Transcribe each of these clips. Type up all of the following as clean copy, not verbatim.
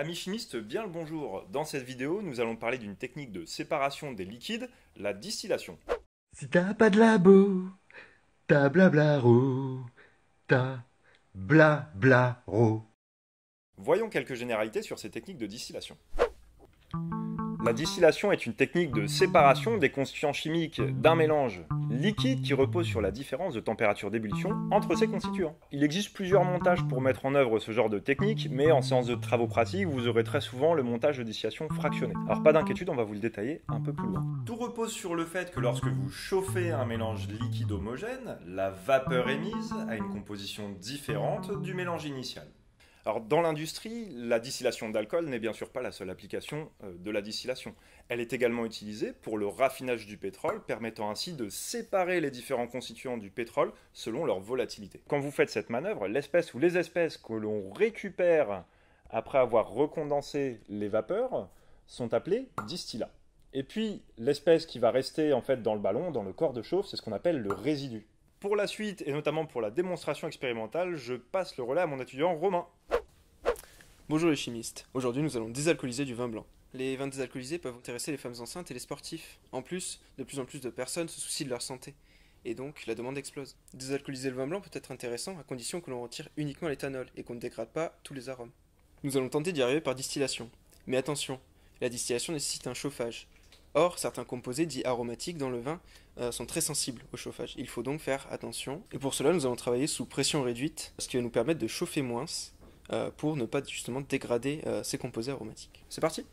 Amis chimistes, bien le bonjour. Dans cette vidéo, nous allons parler d'une technique de séparation des liquides, la distillation. Si t'as pas de labo, t'as blablaro, t'as blablaro. Voyons quelques généralités sur ces techniques de distillation. La distillation est une technique de séparation des constituants chimiques d'un mélange liquide qui repose sur la différence de température d'ébullition entre ses constituants. Il existe plusieurs montages pour mettre en œuvre ce genre de technique, mais en séance de travaux pratiques, vous aurez très souvent le montage de distillation fractionné. Alors pas d'inquiétude, on va vous le détailler un peu plus loin. Tout repose sur le fait que lorsque vous chauffez un mélange liquide homogène, la vapeur émise a une composition différente du mélange initial. Alors, dans l'industrie, la distillation d'alcool n'est bien sûr pas la seule application de la distillation. Elle est également utilisée pour le raffinage du pétrole, permettant ainsi de séparer les différents constituants du pétrole selon leur volatilité. Quand vous faites cette manœuvre, l'espèce ou les espèces que l'on récupère après avoir recondensé les vapeurs sont appelées distillats. Et puis, l'espèce qui va rester en fait dans le ballon, dans le corps de chauffe, c'est ce qu'on appelle le résidu. Pour la suite, et notamment pour la démonstration expérimentale, je passe le relais à mon étudiant Romain. Bonjour les chimistes, aujourd'hui nous allons désalcooliser du vin blanc. Les vins désalcoolisés peuvent intéresser les femmes enceintes et les sportifs. En plus en plus de personnes se soucient de leur santé, et donc la demande explose. Désalcooliser le vin blanc peut être intéressant à condition que l'on retire uniquement l'éthanol et qu'on ne dégrade pas tous les arômes. Nous allons tenter d'y arriver par distillation. Mais attention, la distillation nécessite un chauffage. Or, certains composés dits aromatiques dans le vin sont très sensibles au chauffage. Il faut donc faire attention. Et pour cela, nous allons travailler sous pression réduite, ce qui va nous permettre de chauffer moins pour ne pas justement dégrader ces composés aromatiques. C'est parti ?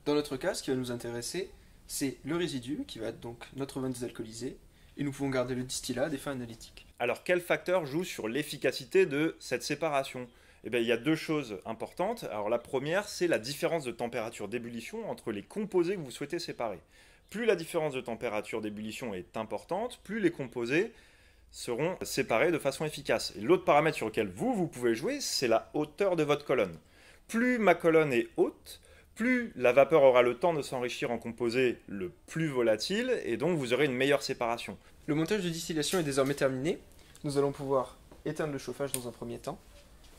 Dans notre cas, ce qui va nous intéresser, c'est le résidu, qui va être donc notre vin désalcoolisé, et nous pouvons garder le distillat à des fins analytiques. Alors, quel facteur joue sur l'efficacité de cette séparation ? Eh bien, il y a deux choses importantes. Alors, la première, c'est la différence de température d'ébullition entre les composés que vous souhaitez séparer. Plus la différence de température d'ébullition est importante, plus les composés seront séparés de façon efficace. Et l'autre paramètre sur lequel vous pouvez jouer, c'est la hauteur de votre colonne. Plus ma colonne est haute, plus la vapeur aura le temps de s'enrichir en composés le plus volatiles, et donc vous aurez une meilleure séparation. Le montage de distillation est désormais terminé. Nous allons pouvoir éteindre le chauffage dans un premier temps,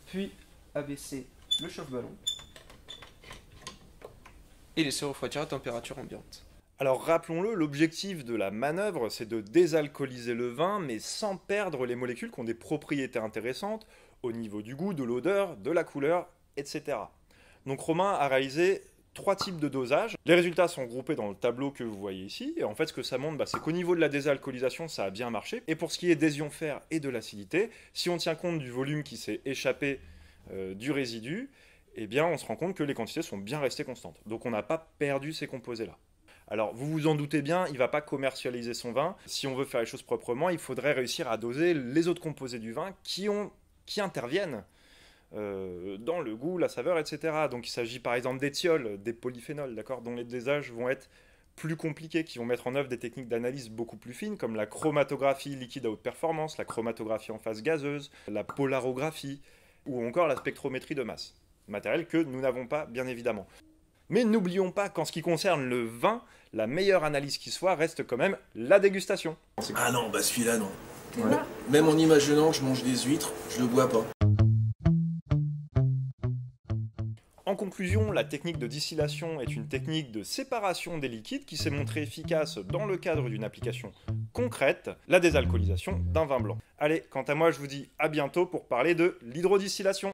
puis abaisser le chauffe-ballon et laisser refroidir à température ambiante. Alors rappelons-le, l'objectif de la manœuvre, c'est de désalcooliser le vin, mais sans perdre les molécules qui ont des propriétés intéressantes au niveau du goût, de l'odeur, de la couleur, etc. Donc Romain a réalisé 3 types de dosages. Les résultats sont groupés dans le tableau que vous voyez ici. Et en fait, ce que ça montre, c'est qu'au niveau de la désalcoolisation, ça a bien marché. Et pour ce qui est des ions fer et de l'acidité, si on tient compte du volume qui s'est échappé du résidu, eh bien, on se rend compte que les quantités sont bien restées constantes. Donc on n'a pas perdu ces composés-là. Alors, vous vous en doutez bien, il ne va pas commercialiser son vin. Si on veut faire les choses proprement, il faudrait réussir à doser les autres composés du vin qui interviennent dans le goût, la saveur, etc. Donc il s'agit par exemple d'éthiols, des polyphénols, d'accord, dont les dosages vont être plus compliqués, qui vont mettre en œuvre des techniques d'analyse beaucoup plus fines, comme la chromatographie liquide à haute performance, la chromatographie en phase gazeuse, la polarographie, ou encore la spectrométrie de masse. Matériel que nous n'avons pas, bien évidemment. Mais n'oublions pas qu'en ce qui concerne le vin, la meilleure analyse qui soit reste quand même la dégustation. Ah non, bah celui-là non. Ouais. Même en imaginant que je mange des huîtres, je le bois pas. En conclusion, la technique de distillation est une technique de séparation des liquides qui s'est montrée efficace dans le cadre d'une application concrète, la désalcoolisation d'un vin blanc. Allez, quant à moi, je vous dis à bientôt pour parler de l'hydrodistillation.